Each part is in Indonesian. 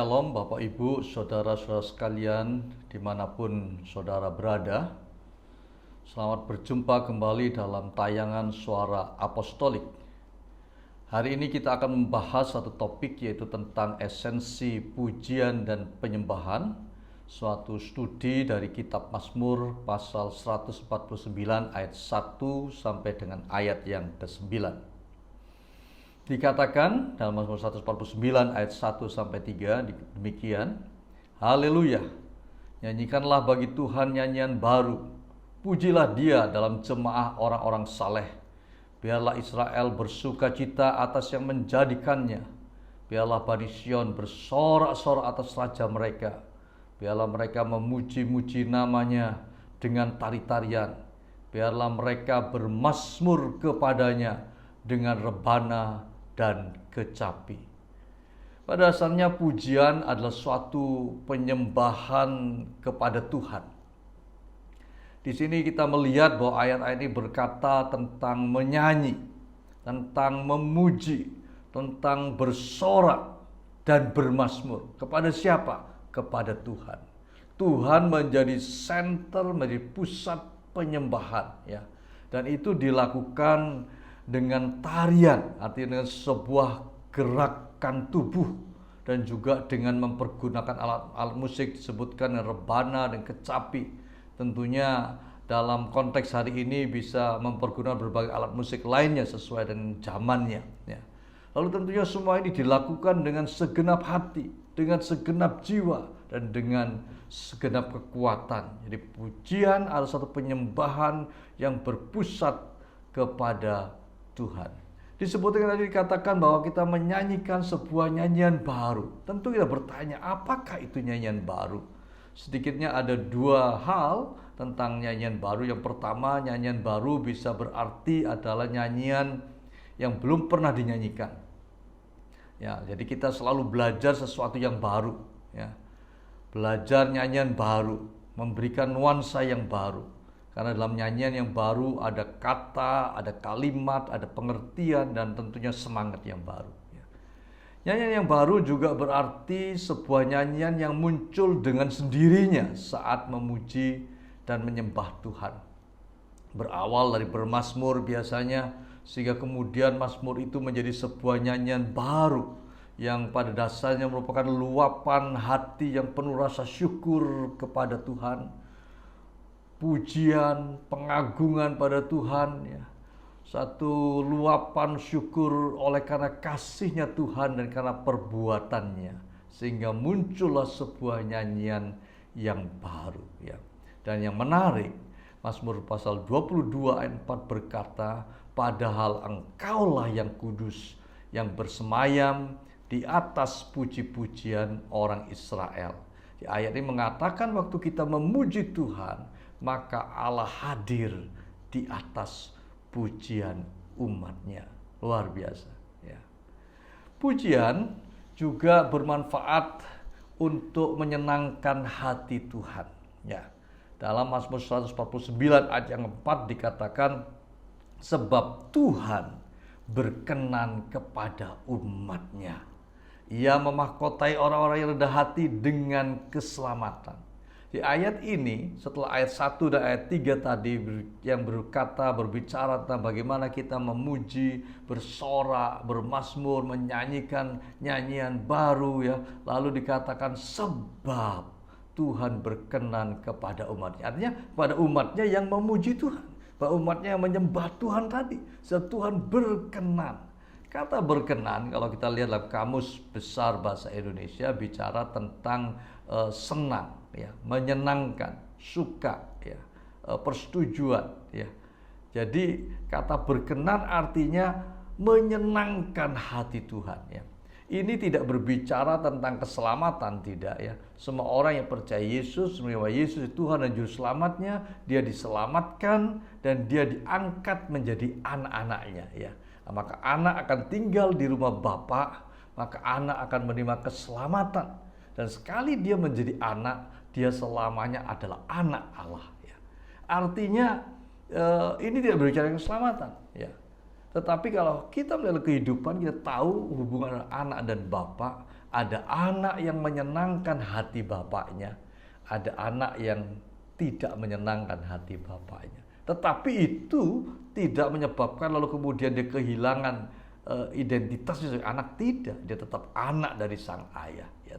Shalom Bapak Ibu, Saudara-saudara sekalian dimanapun saudara berada. Selamat berjumpa kembali dalam tayangan Suara Apostolik. Hari ini kita akan membahas satu topik, yaitu tentang esensi pujian dan penyembahan. Suatu studi dari kitab Mazmur pasal 149 ayat 1 sampai dengan ayat yang ke-9. Dikatakan dalam Mazmur 149 ayat 1 sampai 3 demikian, Haleluya, nyanyikanlah bagi Tuhan nyanyian baru, pujilah Dia dalam jemaah orang-orang saleh. Biarlah Israel bersuka cita atas yang menjadikannya. Biarlah Bani Sion bersorak-sorak atas raja mereka. Biarlah mereka memuji-muji namanya dengan tari-tarian. Biarlah mereka bermazmur kepadanya dengan rebana dan kecapi. Pada dasarnya pujian adalah suatu penyembahan kepada Tuhan. Di sini kita melihat bahwa ayat-ayat ini berkata tentang menyanyi, tentang memuji, tentang bersorak dan bermazmur. Kepada siapa? Kepada Tuhan. Tuhan menjadi center, menjadi pusat penyembahan, ya. Dan itu dilakukan dengan tarian, artinya dengan sebuah gerakan tubuh, dan juga dengan mempergunakan alat-alat musik disebutkan rebana dan kecapi. Tentunya dalam konteks hari ini bisa mempergunakan berbagai alat musik lainnya sesuai dengan zamannya, ya. Lalu tentunya semua ini dilakukan dengan segenap hati, dengan segenap jiwa, dan dengan segenap kekuatan. Jadi pujian adalah satu penyembahan yang berpusat kepada Tuhan. Disebutkan tadi, dikatakan bahwa kita menyanyikan sebuah nyanyian baru. Tentu kita bertanya, apakah itu nyanyian baru? Sedikitnya ada dua hal tentang nyanyian baru. Yang pertama, nyanyian baru bisa berarti adalah nyanyian yang belum pernah dinyanyikan. Ya, jadi kita selalu belajar sesuatu yang baru, ya. Belajar nyanyian baru, memberikan nuansa yang baru. Karena dalam nyanyian yang baru ada kata, ada kalimat, ada pengertian, dan tentunya semangat yang baru. Nyanyian yang baru juga berarti sebuah nyanyian yang muncul dengan sendirinya saat memuji dan menyembah Tuhan. Berawal dari bermazmur biasanya, sehingga kemudian mazmur itu menjadi sebuah nyanyian baru yang pada dasarnya merupakan luapan hati yang penuh rasa syukur kepada Tuhan. Pujian, pengagungan pada Tuhan, ya. Satu luapan syukur oleh karena kasihnya Tuhan dan karena perbuatannya, sehingga muncullah sebuah nyanyian yang baru, ya. Dan yang menarik, Mazmur pasal 22 ayat 4 berkata, padahal engkaulah yang kudus, yang bersemayam di atas puji-pujian orang Israel. Di ayat ini mengatakan waktu kita memuji Tuhan, maka Allah hadir di atas pujian umatnya. Luar biasa, ya. Pujian juga bermanfaat untuk menyenangkan hati Tuhan, ya. Dalam Mazmur 149 ayat yang 4 dikatakan, sebab Tuhan berkenan kepada umatnya. Ia memahkotai orang-orang yang rendah hati dengan keselamatan. Di ayat ini, setelah ayat 1 dan ayat 3 tadi yang berbicara tentang bagaimana kita memuji, bersorak, bermazmur, menyanyikan nyanyian baru, ya. Lalu dikatakan sebab Tuhan berkenan kepada umatnya. Artinya pada umatnya yang memuji Tuhan, pada umatnya yang menyembah Tuhan tadi. Sebab Tuhan berkenan. Kata berkenan kalau kita lihat dalam Kamus Besar Bahasa Indonesia bicara tentang senang, ya, menyenangkan, suka, ya, persetujuan, ya. Jadi kata berkenan artinya menyenangkan hati Tuhan, ya. Ini tidak berbicara tentang keselamatan, tidak, ya. Semua orang yang percaya Yesus, menerima Yesus Tuhan dan Juru Selamatnya, dia diselamatkan dan dia diangkat menjadi anak-anaknya, ya. Nah, maka anak akan tinggal di rumah Bapa, maka anak akan menerima keselamatan. Dan sekali dia menjadi anak, dia selamanya adalah anak Allah, ya. Artinya ini tidak berbicara keselamatan, ya. Tetapi kalau kita melihat kehidupan, kita tahu hubungan anak dan bapa, Ada anak yang menyenangkan hati bapaknya, ada anak yang tidak menyenangkan hati bapaknya. Tetapi itu tidak menyebabkan lalu kemudian dia kehilangan identitasnya sebagai anak. Tidak, dia tetap anak dari sang ayah, ya.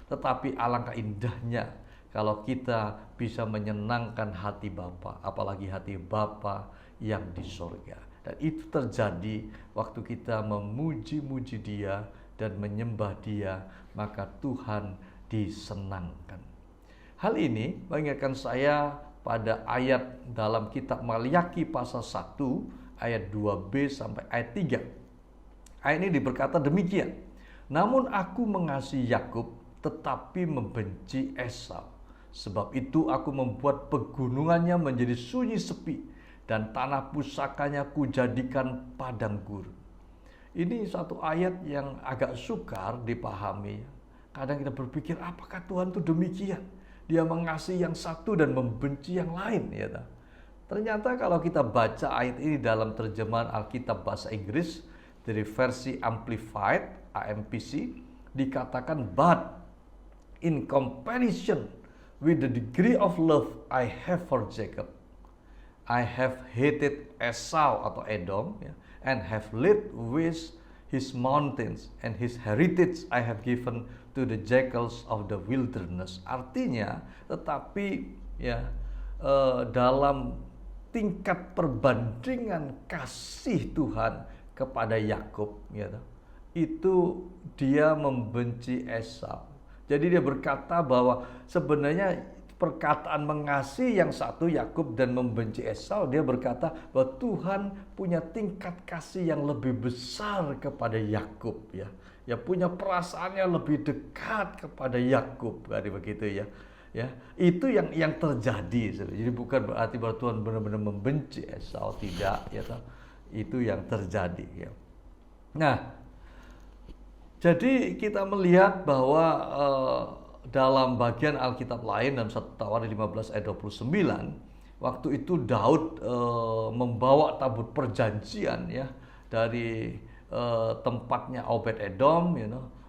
Tetapi alangkah indahnya kalau kita bisa menyenangkan hati Bapa, apalagi hati Bapa yang di sorga. Dan itu terjadi waktu kita memuji-muji Dia dan menyembah Dia, maka Tuhan disenangkan. Hal ini mengingatkan saya pada ayat dalam kitab Maliaki pasal 1 ayat 2b sampai ayat 3. Ayat ini berkata demikian, namun aku mengasihi Yakub tetapi membenci Esau. Sebab itu aku membuat pegunungannya menjadi sunyi sepi dan tanah pusakanya kujadikan padang gurun. Ini satu ayat yang agak sukar dipahami. Kadang kita berpikir, apakah Tuhan itu demikian? Dia mengasihi yang satu dan membenci yang lain, ya. Ternyata kalau kita baca ayat ini dalam terjemahan Alkitab bahasa Inggris dari versi Amplified (AMPC), dikatakan, but in comparison with the degree of love I have for Jacob, I have hated Esau atau Edom, ya, and have lived with his mountains, and his heritage I have given to the jackals of the wilderness. Artinya, tetapi ya dalam tingkat perbandingan kasih Tuhan kepada Yakub, ya, itu dia membenci Esau. Jadi dia berkata bahwa sebenarnya perkataan mengasihi yang satu Yakub dan membenci Esau, dia berkata bahwa Tuhan punya tingkat kasih yang lebih besar kepada Yakub, ya. Ya, punya perasaannya lebih dekat kepada Yakub, kan begitu, ya. Ya, itu yang terjadi. Jadi bukan berarti bahwa Tuhan benar-benar membenci Esau, tidak, ya. Itu yang terjadi, ya. Nah, jadi kita melihat bahwa dalam bagian Alkitab lain dalam 1 Tawarikh 15 ayat 29, waktu itu Daud membawa tabut perjanjian, ya, dari tempatnya Obed Edom,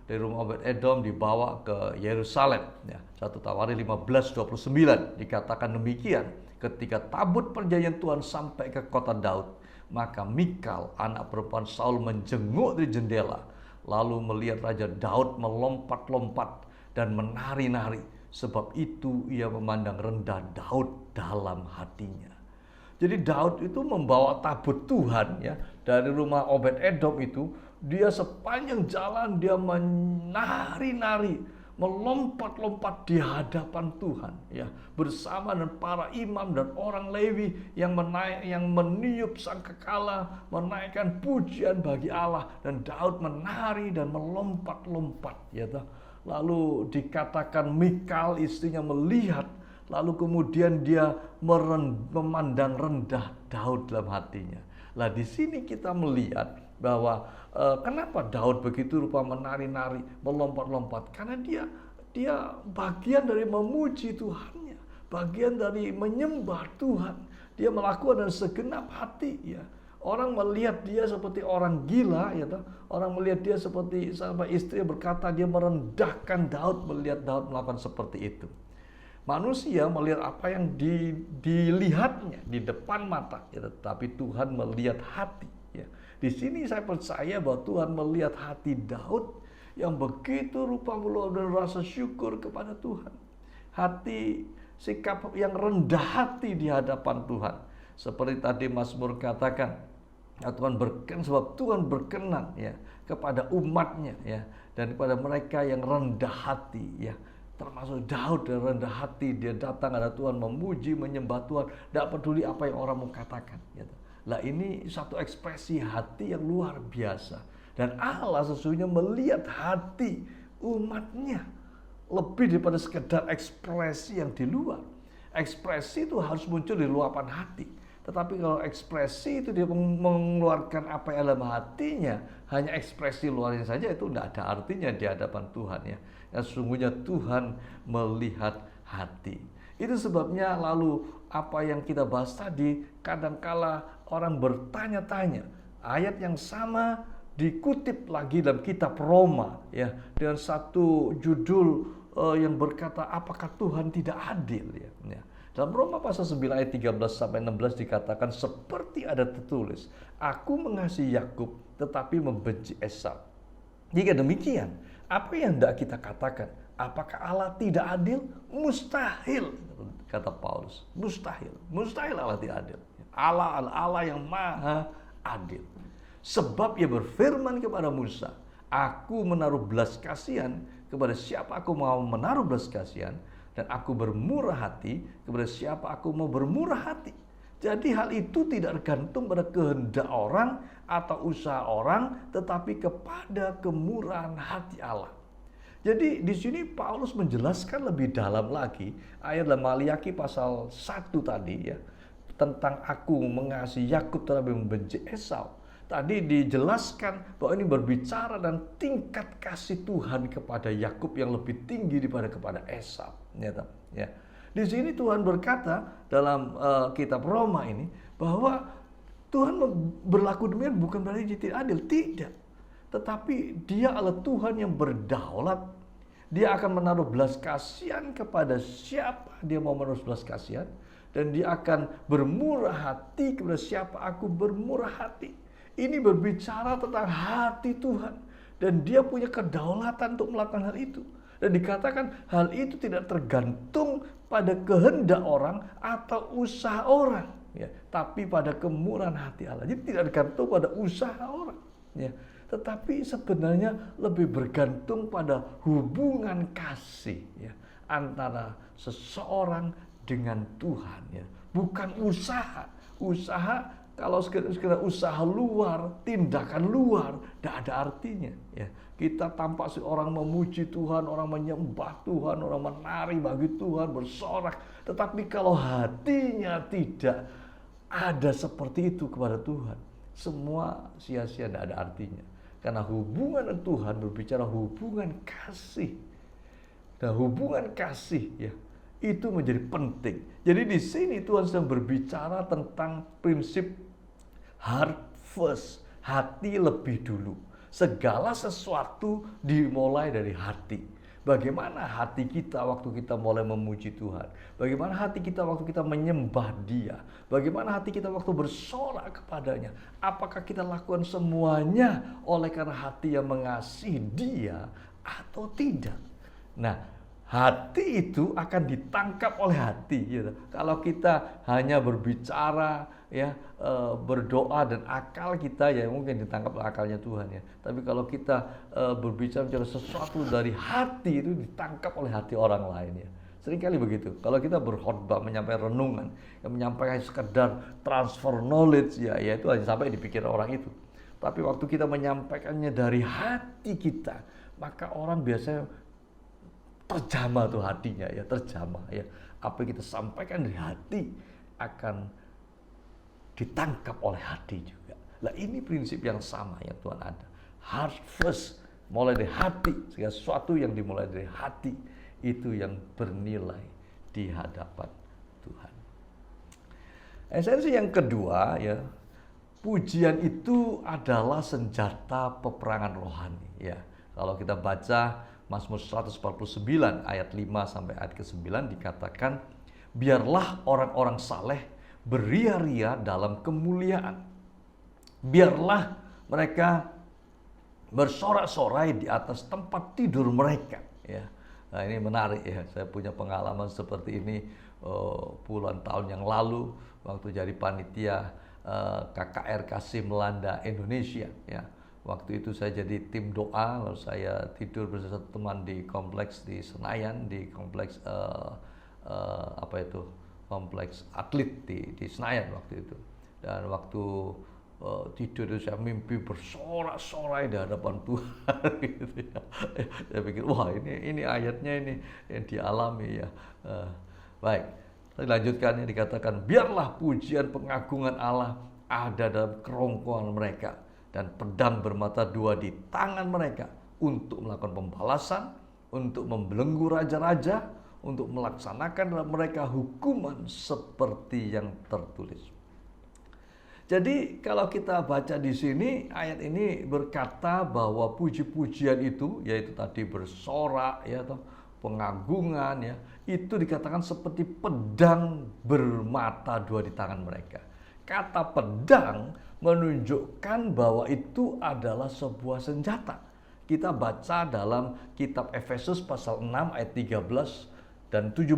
dari rumah Obed Edom dibawa ke Yerusalem, ya. 1 Tawarikh 15:29 dikatakan demikian, ketika tabut perjanjian Tuhan sampai ke kota Daud, maka Mikal anak perempuan Saul menjenguk dari jendela, lalu melihat Raja Daud melompat-lompat dan menari-nari. Sebab itu ia memandang rendah Daud dalam hatinya. Jadi Daud itu membawa tabut Tuhan, ya, dari rumah Obed Edom itu. Dia sepanjang jalan dia menari-nari, melompat-lompat di hadapan Tuhan, ya, bersama dengan para imam dan orang Lewi yang meniup sangkakala, menaikkan pujian bagi Allah, dan Daud menari dan melompat-lompat, ya. Lalu dikatakan Mikal istrinya melihat, lalu kemudian dia memandang rendah Daud dalam hatinya. Lah di sini kita melihat bahwa kenapa Daud begitu rupa menari-nari, melompat-lompat? Karena dia bagian dari memuji Tuhannya, bagian dari menyembah Tuhan. Dia melakukan dengan segenap hati, ya. Orang melihat dia seperti orang gila, ya. Orang melihat dia seperti, sampai istri berkata dia merendahkan Daud melihat Daud melakukan seperti itu. Manusia melihat apa yang dilihatnya di depan mata, ya, tetapi Tuhan melihat hati, ya. Di sini saya percaya bahwa Tuhan melihat hati Daud yang begitu rupa meluap dan rasa syukur kepada Tuhan. Hati, sikap yang rendah hati di hadapan Tuhan. Seperti tadi Mazmur katakan, ya, Tuhan berkenan, sebab Tuhan berkenan, ya, kepada umatnya, ya, dan kepada mereka yang rendah hati, ya. Termasuk Daud yang rendah hati, dia datang ada Tuhan, memuji, menyembah Tuhan, tidak peduli apa yang orang mau katakan, gitu. Lah ini satu ekspresi hati yang luar biasa. Dan Allah sesungguhnya melihat hati umatnya lebih daripada sekedar ekspresi yang di luar. Ekspresi itu harus muncul di luapan hati. Tetapi kalau ekspresi itu dia mengeluarkan apa yang dalam hatinya, hanya ekspresi luarnya saja, itu tidak ada artinya di hadapan Tuhan, ya. Ya, sesungguhnya Tuhan melihat hati. Itu sebabnya lalu apa yang kita bahas tadi, kadangkala orang bertanya-tanya ayat yang sama dikutip lagi dalam kitab Roma ya, dengan satu judul yang berkata apakah Tuhan tidak adil ya. Dalam Roma pasal 9 ayat 13 sampai 16 dikatakan seperti ada tertulis, aku mengasihi Yakub tetapi membenci Esau. Jika demikian, apa yang hendak kita katakan? Apakah Allah tidak adil? Mustahil, kata Paulus. Mustahil. Mustahil Allah tidak adil. Allah adalah Allah yang maha adil. Sebab ia berfirman kepada Musa, aku menaruh belas kasihan kepada siapa aku mau menaruh belas kasihan, dan aku bermurah hati kepada siapa aku mau bermurah hati. Jadi hal itu tidak tergantung pada kehendak orang atau usaha orang, tetapi kepada kemurahan hati Allah. Jadi di sini Paulus menjelaskan lebih dalam lagi ayat dalam Maliaki pasal 1 tadi ya, tentang aku mengasihi Yakub tetapi membenci Esau. Tadi dijelaskan bahwa ini berbicara dan tingkat kasih Tuhan kepada Yakub yang lebih tinggi daripada kepada Esau. Ya. Di sini Tuhan berkata dalam kitab Roma ini bahwa Tuhan berlaku demikian bukan berarti dia tidak adil, tidak. Tetapi dia adalah Tuhan yang berdaulat. Dia akan menaruh belas kasihan kepada siapa dia mau menaruh belas kasihan, dan dia akan bermurah hati kepada siapa aku bermurah hati. Ini berbicara tentang hati Tuhan, dan dia punya kedaulatan untuk melakukan hal itu. Dan dikatakan hal itu tidak tergantung pada kehendak orang atau usaha orang, ya, tapi pada kemurahan hati Allah. Jadi tidak tergantung pada usaha orang, ya, tetapi sebenarnya lebih bergantung pada hubungan kasih ya, antara seseorang dengan Tuhan, ya, bukan usaha. Usaha kalau sekedar usaha luar, tindakan luar, tidak ada artinya. Ya. Kita tampak orang memuji Tuhan, orang menyembah Tuhan, orang menari bagi Tuhan, bersorak. Tetapi kalau hatinya tidak ada seperti itu kepada Tuhan, semua sia-sia, tidak ada artinya. Karena hubungan dengan Tuhan berbicara hubungan kasih. Dan hubungan kasih ya, itu menjadi penting. Jadi di sini Tuhan sedang berbicara tentang prinsip heart first, hati lebih dulu. Segala sesuatu dimulai dari hati. Bagaimana hati kita waktu kita mulai memuji Tuhan? Bagaimana hati kita waktu kita menyembah Dia? Bagaimana hati kita waktu bersorak kepadanya? Apakah kita lakukan semuanya oleh karena hati yang mengasihi Dia atau tidak? Nah, hati itu akan ditangkap oleh hati. Gitu. Kalau kita hanya berbicara, ya, berdoa dan akal kita ya mungkin ditangkap oleh akalnya Tuhan ya. Tapi kalau kita berbicara sesuatu dari hati itu ditangkap oleh hati orang lain ya. Seringkali begitu. Kalau kita berkhotbah, menyampaikan renungan, yang menyampaikan sekedar transfer knowledge ya, itu hanya sampai di pikiran orang itu. Tapi waktu kita menyampaikannya dari hati kita, maka orang biasanya terjamah tuh hatinya ya, terjamah ya. Apa yang kita sampaikan dari hati akan ditangkap oleh hati juga. Nah ini prinsip yang sama yang Tuhan ada. Heart first, mulai dari hati. Segala sesuatu yang dimulai dari hati itu yang bernilai di hadapan Tuhan. Esensi yang kedua ya, pujian itu adalah senjata peperangan rohani ya. Kalau kita baca Mazmur 149 ayat 5 sampai ayat ke-9 dikatakan, biarlah orang-orang saleh beria-ria dalam kemuliaan. Biarlah mereka bersorak-sorai di atas tempat tidur mereka. Ya. Nah ini menarik ya, saya punya pengalaman seperti ini puluhan tahun yang lalu waktu jadi panitia KKR Kasih Melanda Indonesia. Ya. Waktu itu saya jadi tim doa, lalu saya tidur bersama teman di kompleks di Senayan, di kompleks kompleks atlet di Senayan waktu itu. Dan waktu tidur itu saya mimpi bersorak-sorai di hadapan Tuhan. Gitu ya. Saya pikir wah ini ayatnya ini yang dialami ya. Baik, saya lanjutkan ini dikatakan biarlah pujian pengagungan Allah ada dalam kerongkongan mereka, dan pedang bermata dua di tangan mereka untuk melakukan pembalasan, untuk membelenggu raja-raja, untuk melaksanakan dalam mereka hukuman seperti yang tertulis. Jadi kalau kita baca di sini, ayat ini berkata bahwa puji-pujian itu, yaitu tadi bersorak, ya, atau pengagungan, ya, itu dikatakan seperti pedang bermata dua di tangan mereka. Kata pedang menunjukkan bahwa itu adalah sebuah senjata. Kita baca dalam kitab Efesus pasal 6 ayat 13 dan 17.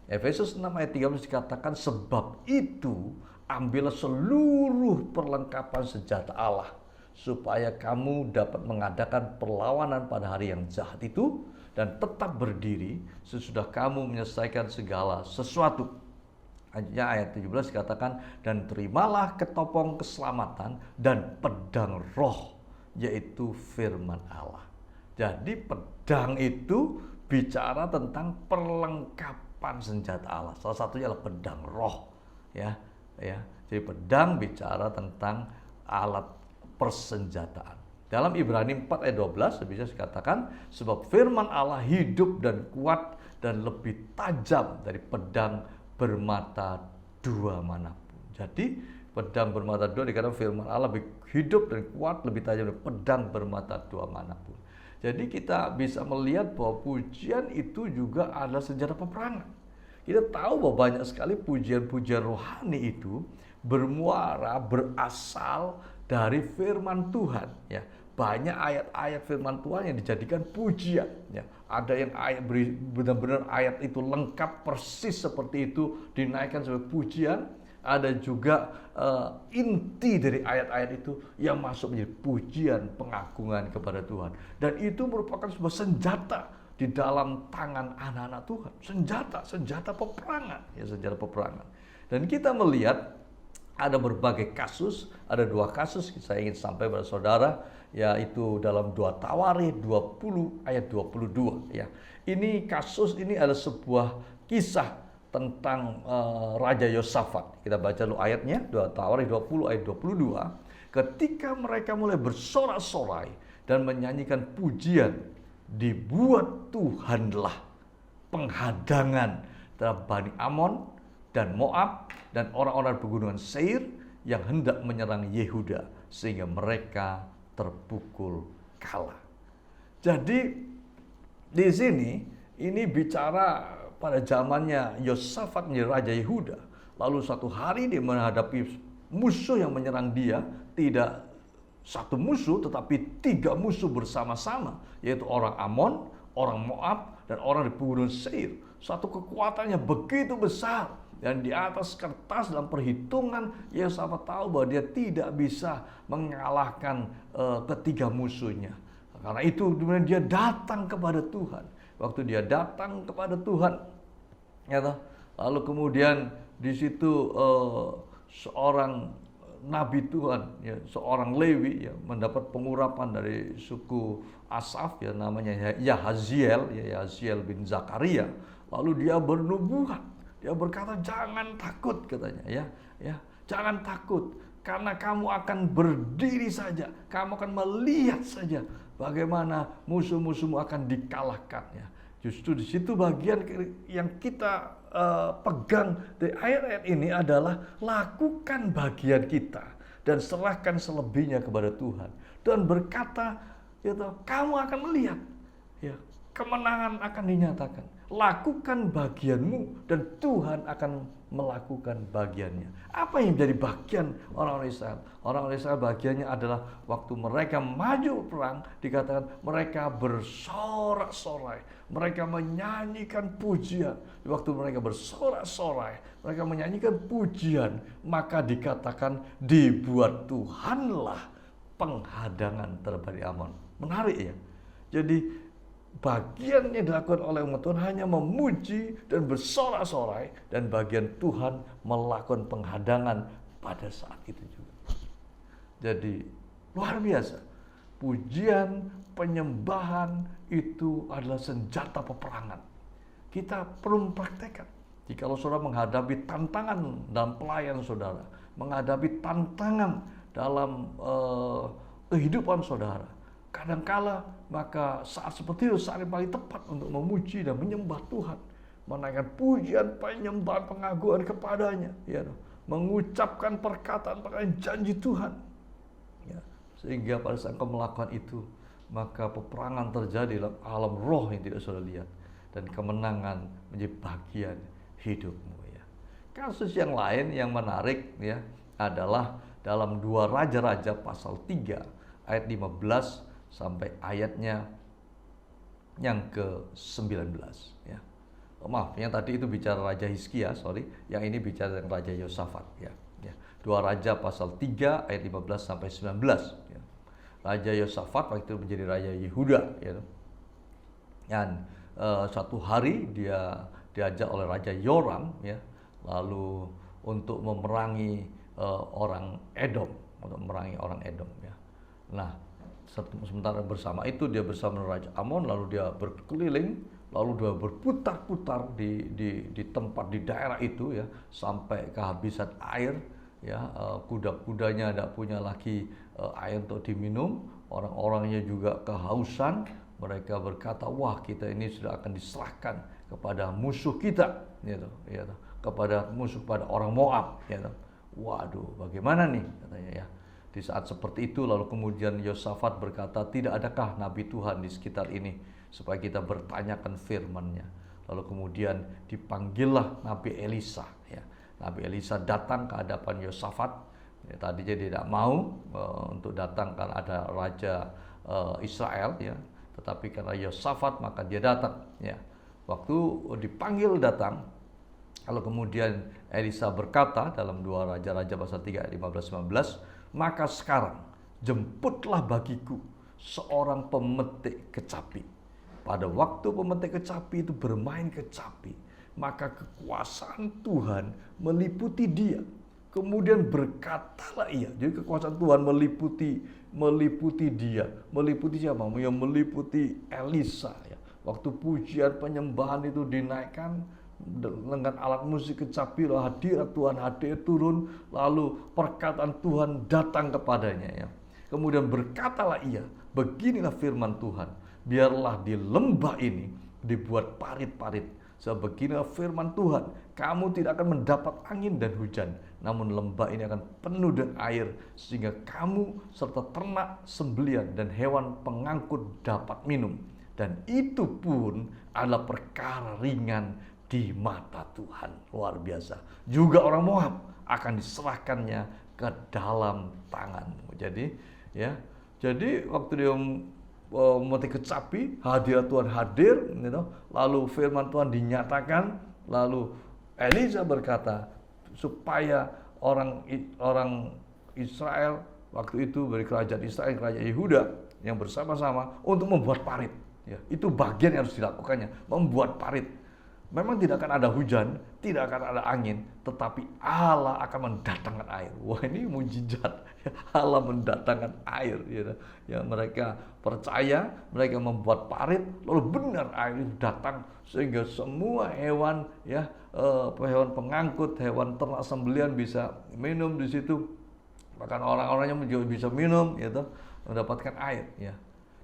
Efesus 6 ayat 13 dikatakan, sebab itu ambillah seluruh perlengkapan senjata Allah, supaya kamu dapat mengadakan perlawanan pada hari yang jahat itu, dan tetap berdiri sesudah kamu menyelesaikan segala sesuatu. Ayat 17 dikatakan, dan terimalah ketopong keselamatan dan pedang roh, yaitu firman Allah. Jadi pedang itu bicara tentang perlengkapan senjata Allah. Salah satunya adalah pedang roh, ya. Jadi pedang bicara tentang alat persenjataan. Dalam Ibrani 4 ayat 12 bisa dikatakan, sebab firman Allah hidup dan kuat dan lebih tajam dari pedang bermata dua manapun. Jadi pedang bermata dua dikatakan firman Allah lebih hidup dan kuat, lebih tajam dari pedang bermata dua manapun. Jadi kita bisa melihat bahwa pujian itu juga adalah senjata peperangan. Kita tahu bahwa banyak sekali pujian-pujian rohani itu bermuara, berasal dari firman Tuhan. Ya, banyak ayat-ayat firman Tuhan yang dijadikan pujian. Ya, ada yang ayat benar-benar ayat itu lengkap persis seperti itu dinaikkan sebagai pujian. Ada juga inti dari ayat-ayat itu yang masuk menjadi pujian, pengagungan kepada Tuhan. Dan itu merupakan sebuah senjata di dalam tangan anak-anak Tuhan. Senjata peperangan, ya, senjata peperangan. Dan kita melihat ada berbagai kasus, ada dua kasus saya ingin sampai pada saudara, yaitu dalam 2 Tawarikh 20 ayat 22, ya. Ini kasus ini adalah sebuah kisah tentang Raja Yosafat. Kita baca dulu ayatnya, 2 Tawarikh 20 ayat 22. Ketika mereka mulai bersorak-sorai dan menyanyikan pujian, dibuat Tuhanlah penghadangan terhadap Bani Amon dan Moab dan orang-orang pegunungan Seir yang hendak menyerang Yehuda, sehingga mereka terpukul kalah. Jadi di sini ini bicara pada zamannya Yosafat menjadi raja Yehuda. Lalu suatu hari dia menghadapi musuh yang menyerang dia, tidak satu musuh tetapi 3 musuh bersama-sama, yaitu orang Amon, orang Moab, dan orang di pegunungan Seir. Satu kekuatannya begitu besar, dan di atas kertas dalam perhitungan Yosafat tahu bahwa dia tidak bisa mengalahkan ketiga musuhnya. Karena itu kemudian dia datang kepada Tuhan. Waktu dia datang kepada Tuhan, ya, lalu kemudian di situ seorang nabi Tuhan, ya, seorang Lewi, ya, mendapat pengurapan dari suku Asaf, ya, namanya Yahaziel, ya, Yahaziel bin Zakaria. Lalu dia bernubuat, dia berkata, jangan takut, katanya, ya, jangan takut, karena kamu akan berdiri saja, kamu akan melihat saja bagaimana musuh-musuhmu akan dikalahkan, ya. Justru di situ bagian yang kita pegang dari ayat-ayat ini adalah lakukan bagian kita dan serahkan selebihnya kepada Tuhan, dan berkata, ya, kamu akan melihat, ya, kemenangan akan dinyatakan. Lakukan bagianmu dan Tuhan akan melakukan bagiannya. Apa yang menjadi bagian orang-orang Israel? Orang-orang Israel bagiannya adalah waktu mereka maju perang, dikatakan mereka bersorak-sorai, mereka menyanyikan pujian. Waktu mereka bersorak-sorai, mereka menyanyikan pujian, maka dikatakan dibuat Tuhanlah penghadangan terhadap Amon. Menarik, ya. Jadi bagian yang dilakukan oleh umat Tuhan hanya memuji dan bersorak-sorai, dan bagian Tuhan melakukan penghadangan pada saat itu juga. Jadi luar biasa. Pujian, penyembahan itu adalah senjata peperangan. Kita perlu mempraktekkan. Jikalau saudara menghadapi tantangan dalam pelayan saudara, menghadapi tantangan dalam kehidupan saudara, kadangkala maka saat seperti itu saat yang paling tepat untuk memuji dan menyembah Tuhan, menaikkan pujian, penyembahan, pengagungan kepadanya, ya, mengucapkan perkataan-perkataan janji Tuhan. Ya, sehingga pada saat engkau melakukan itu, maka peperangan terjadi dalam alam roh yang tidak saudara lihat, dan kemenangan menjadi bagian hidupmu. Ya. Kasus yang lain yang menarik ya adalah dalam 2 Raja-Raja pasal 3 ayat 15 sampai ayatnya yang ke-19 ya. Maaf, yang tadi itu bicara Raja Hizkia, yang ini bicara Raja Yosafat ya. 2 Raja pasal 3 ayat 15 sampai 19 ya. Raja Yosafat waktu itu menjadi Raja Yehuda ya. Dan suatu hari dia diajak oleh Raja Yoram ya, lalu untuk memerangi orang Edom, ya. Nah, sementara bersama itu dia bersama Raja Amon, lalu dia berkeliling, lalu dia berputar-putar di tempat di daerah itu ya, sampai kehabisan air ya. Kuda-kudanya tidak punya lagi air untuk diminum, orang-orangnya juga kehausan. Mereka berkata, wah, kita ini sudah akan diserahkan kepada musuh kita gitu, kepada orang Moab gitu. Waduh, bagaimana nih katanya ya. Di saat seperti itu lalu kemudian Yosafat berkata, tidak adakah nabi Tuhan di sekitar ini supaya kita bertanyakan firman-Nya. Lalu kemudian dipanggillah Nabi Elisa ya. Nabi Elisa datang ke hadapan Yosafat ya. Tadinya dia tidak mau untuk datang karena ada raja Israel ya, tetapi karena Yosafat maka dia datang ya. Waktu dipanggil datang, lalu kemudian Elisa berkata dalam 2 Raja-Raja pasal 3 ayat 15-19, maka sekarang jemputlah bagiku seorang pemetik kecapi. Pada waktu pemetik kecapi itu bermain kecapi, maka kekuasaan Tuhan meliputi dia. Kemudian berkatalah ia, jadi kekuasaan Tuhan meliputi dia. Meliputi siapa? Yang meliputi Elisa ya. Waktu pujian penyembahan itu dinaikkan dengan alat musik kecapi, lalu hadirat Tuhan hadir turun, lalu perkataan Tuhan datang kepadanya ya. Kemudian berkatalah ia, beginilah firman Tuhan, biarlah di lembah ini dibuat parit-parit. Sebeginilah firman Tuhan, kamu tidak akan mendapat angin dan hujan, namun lembah ini akan penuh dengan air, sehingga kamu serta ternak sembelian dan hewan pengangkut dapat minum. Dan itu pun adalah perkara ringan di mata Tuhan. Luar biasa. Juga orang Moab akan diserahkannya ke dalam tanganmu. Jadi waktu dia memetik kecapi, hadirat Tuhan hadir, lalu firman Tuhan dinyatakan, lalu Elisa berkata supaya orang Israel waktu itu dari kerajaan Israel, kerajaan Yehuda yang bersama-sama untuk membuat parit. Ya, itu bagian yang harus dilakukannya, membuat parit. Memang tidak akan ada hujan, tidak akan ada angin, tetapi Allah akan mendatangkan air. Wah, ini mujizat. Allah mendatangkan air. Ya, mereka percaya, mereka membuat parit, lalu benar air itu datang sehingga semua hewan, hewan pengangkut, hewan ternak sembelian bisa minum di situ. Bahkan orang-orangnya juga bisa minum, mendapatkan air. Ya.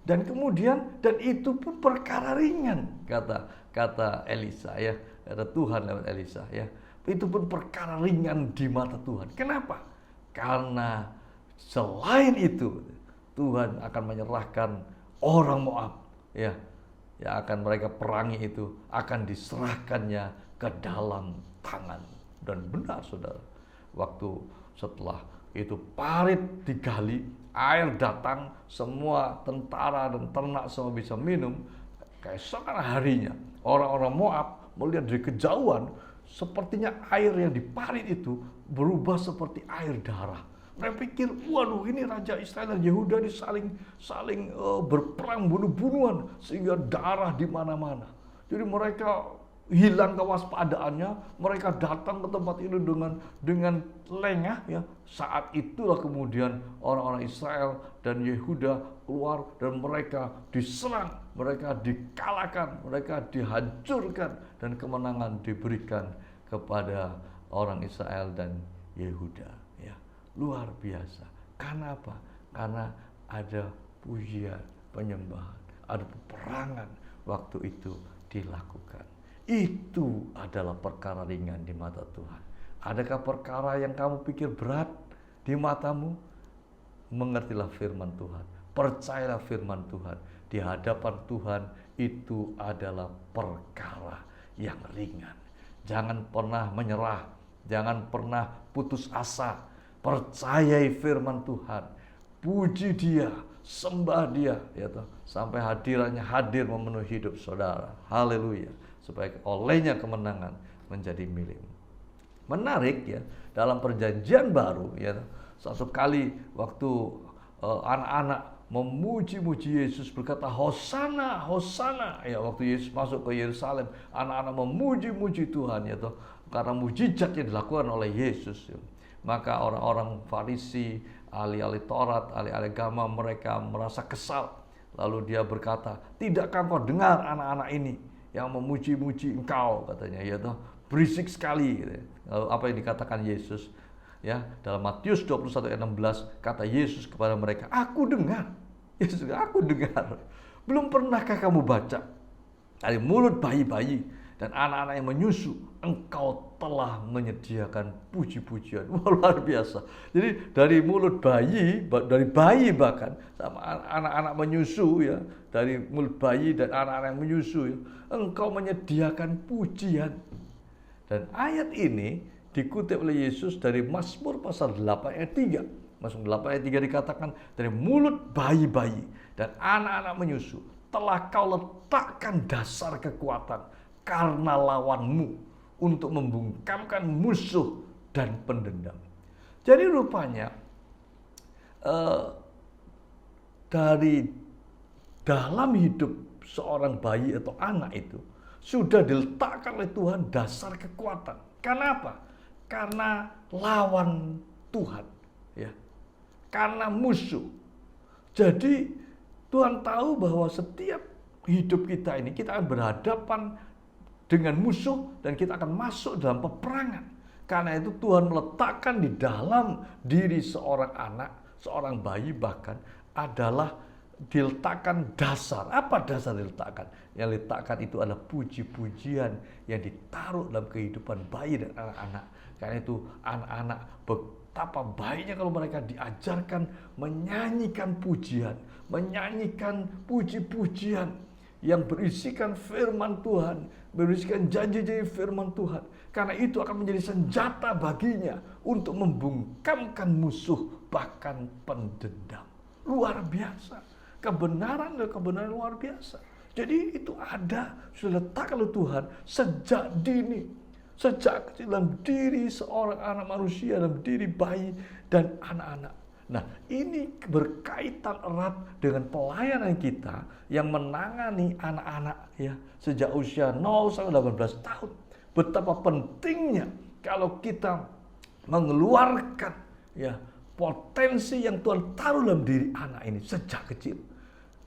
Dan kemudian, dan itu pun perkara ringan, kata Elisa ya, kata Tuhan lewat Elisa ya. Itu pun perkara ringan di mata Tuhan. Kenapa? Karena selain itu Tuhan akan menyerahkan orang Moab ya, yang akan mereka perangi itu akan diserahkannya ke dalam tangan. Dan benar saudara, waktu setelah itu parit digali, air datang, semua tentara dan ternak semua bisa minum. Keesokan harinya orang-orang Moab melihat dari kejauhan, sepertinya air yang diparit itu berubah seperti air darah. Mereka pikir, waduh, ini Raja Israel dan Yehuda ini saling berperang bunuh-bunuhan sehingga darah di mana-mana. Jadi mereka hilang kewaspadaannya, mereka datang ke tempat ini dengan lengah ya. Saat itulah kemudian orang-orang Israel dan Yehuda keluar dan mereka diserang, mereka dikalahkan, mereka dihancurkan, dan kemenangan diberikan kepada orang Israel dan Yehuda ya. Luar biasa. Karena apa? Karena ada pujian, penyembahan, ada peperangan waktu itu dilakukan. Itu adalah perkara ringan di mata Tuhan. Adakah perkara yang kamu pikir berat di matamu? Mengertilah firman Tuhan. Percayalah firman Tuhan. Di hadapan Tuhan itu adalah perkara yang ringan. Jangan pernah menyerah. Jangan pernah putus asa. Percayai firman Tuhan. Puji Dia, sembah Dia, ya toh, sampai hadirannya hadir memenuhi hidup saudara. Haleluya. Supaya olehnya kemenangan menjadi milikmu. Menarik ya, dalam perjanjian baru ya, satu kali waktu anak-anak memuji-muji Yesus, berkata Hosana, Hosana. Ya, waktu Yesus masuk ke Yerusalem, anak-anak memuji-muji Tuhan ya toh, karena mujizat yang dilakukan oleh Yesus. Ya. Maka orang-orang Farisi, ahli-ahli Taurat, ahli-ahli agama, mereka merasa kesal. Lalu dia berkata, tidakkah engkau dengar anak-anak ini yang memuji-muji engkau, katanya ya toh, berisik sekali gitu. Lalu apa yang dikatakan Yesus? Ya, dalam Matius 21 ayat 16 kata Yesus kepada mereka, aku dengar. Yesus, aku dengar. Belum pernahkah kamu baca dari mulut bayi-bayi dan anak-anak yang menyusu, engkau telah menyediakan puji-pujian. Wah, luar biasa. Jadi dari mulut bayi, dari bayi bahkan sama anak-anak menyusu ya, dari mulut bayi dan anak-anak yang menyusu ya, engkau menyediakan pujian. Dan ayat ini dikutip oleh Yesus dari Mazmur pasal 8 ayat 3. Mazmur 8 ayat 3 dikatakan, dari mulut bayi-bayi dan anak-anak menyusu telah kau letakkan dasar kekuatan karena lawanmu untuk membungkamkan musuh dan pendendam. Jadi rupanya dari dalam hidup seorang bayi atau anak itu sudah diletakkan oleh Tuhan dasar kekuatan. Kenapa? Karena lawan Tuhan, ya. Karena musuh. Jadi Tuhan tahu bahwa setiap hidup kita ini kita akan berhadapan dengan musuh dan kita akan masuk dalam peperangan. Karena itu Tuhan meletakkan di dalam diri seorang anak, seorang bayi bahkan adalah diletakkan dasar. Apa dasar diletakkan? Yang diletakkan itu adalah puji-pujian yang ditaruh dalam kehidupan bayi dan anak-anak. Karena itu anak-anak betapa baiknya kalau mereka diajarkan menyanyikan pujian, menyanyikan puji-pujian yang berisikan firman Tuhan, berisikan janji-janji firman Tuhan. Karena itu akan menjadi senjata baginya untuk membungkamkan musuh, bahkan pendendam. Luar biasa. Kebenaran dan kebenaran luar biasa. Jadi itu ada, sudah letakkan oleh Tuhan sejak dini. Sejak kecil dalam diri seorang anak manusia, dalam diri bayi dan anak-anak. Nah, ini berkaitan erat dengan pelayanan kita yang menangani anak-anak ya sejak usia 0 sampai 18 tahun. Betapa pentingnya kalau kita mengeluarkan ya potensi yang Tuhan taruh dalam diri anak ini sejak kecil.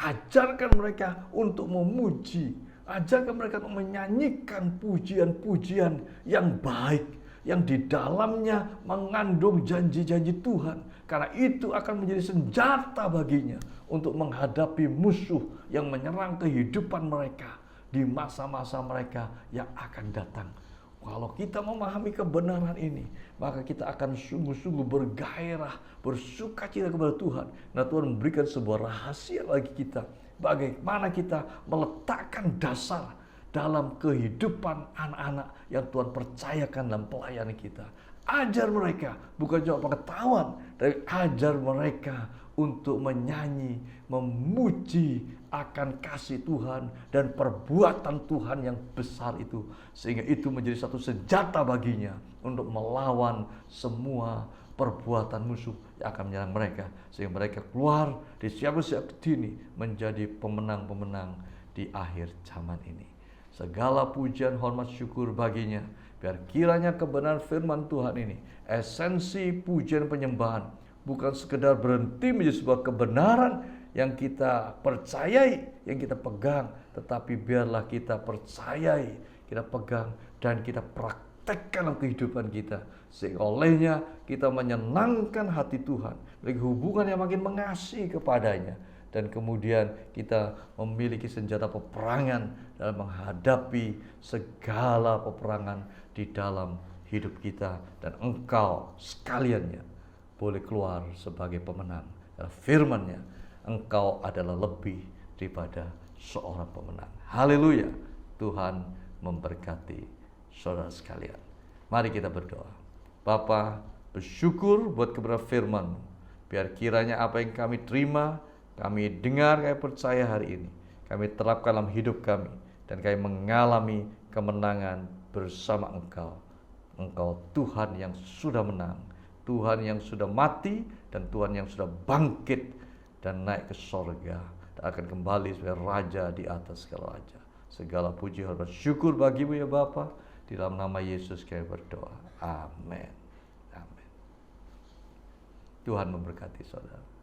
Ajarkan mereka untuk memuji, ajarkan mereka untuk menyanyikan pujian-pujian yang baik, yang di dalamnya mengandung janji-janji Tuhan. Karena itu akan menjadi senjata baginya untuk menghadapi musuh yang menyerang kehidupan mereka di masa-masa mereka yang akan datang. Kalau kita memahami kebenaran ini, maka kita akan sungguh-sungguh bergairah, bersukacita kepada Tuhan. Nah, Tuhan memberikan sebuah rahasia bagi kita, bagaimana kita meletakkan dasar dalam kehidupan anak-anak yang Tuhan percayakan dalam pelayanan kita. Ajar mereka, bukan cuma pengetahuan, tapi ajar mereka untuk menyanyi, memuji akan kasih Tuhan dan perbuatan Tuhan yang besar itu. Sehingga itu menjadi satu senjata baginya untuk melawan semua perbuatan musuh yang akan menyerang mereka. Sehingga mereka keluar di siap-siap dini menjadi pemenang-pemenang di akhir zaman ini. Segala pujian, hormat, syukur baginya. Biar kiranya kebenaran firman Tuhan ini, esensi pujian penyembahan, bukan sekedar berhenti menjadi sebuah kebenaran yang kita percayai, yang kita pegang, tetapi biarlah kita percayai, kita pegang, dan kita praktekkan dalam kehidupan kita. Sehingga olehnya kita menyenangkan hati Tuhan, memiliki hubungan yang makin mengasihi kepadanya. Dan kemudian kita memiliki senjata peperangan dalam menghadapi segala peperangan di dalam hidup kita, dan engkau sekaliannya boleh keluar sebagai pemenang. Karena firman-Nya, engkau adalah lebih daripada seorang pemenang. Haleluya. Tuhan memberkati saudara sekalian. Mari kita berdoa. Bapa, bersyukur buat kebenaran firman-Mu. Biar kiranya apa yang kami terima, kami dengar, kami percaya hari ini, kami terapkan dalam hidup kami, dan kami mengalami kemenangan bersama Engkau. Engkau Tuhan yang sudah menang, Tuhan yang sudah mati, dan Tuhan yang sudah bangkit dan naik ke sorga, dan akan kembali sebagai Raja di atas segala raja. Segala puji, hormat, syukur bagi-Mu ya Bapa. Di dalam nama Yesus kami berdoa. Amin. Amin. Tuhan memberkati saudara.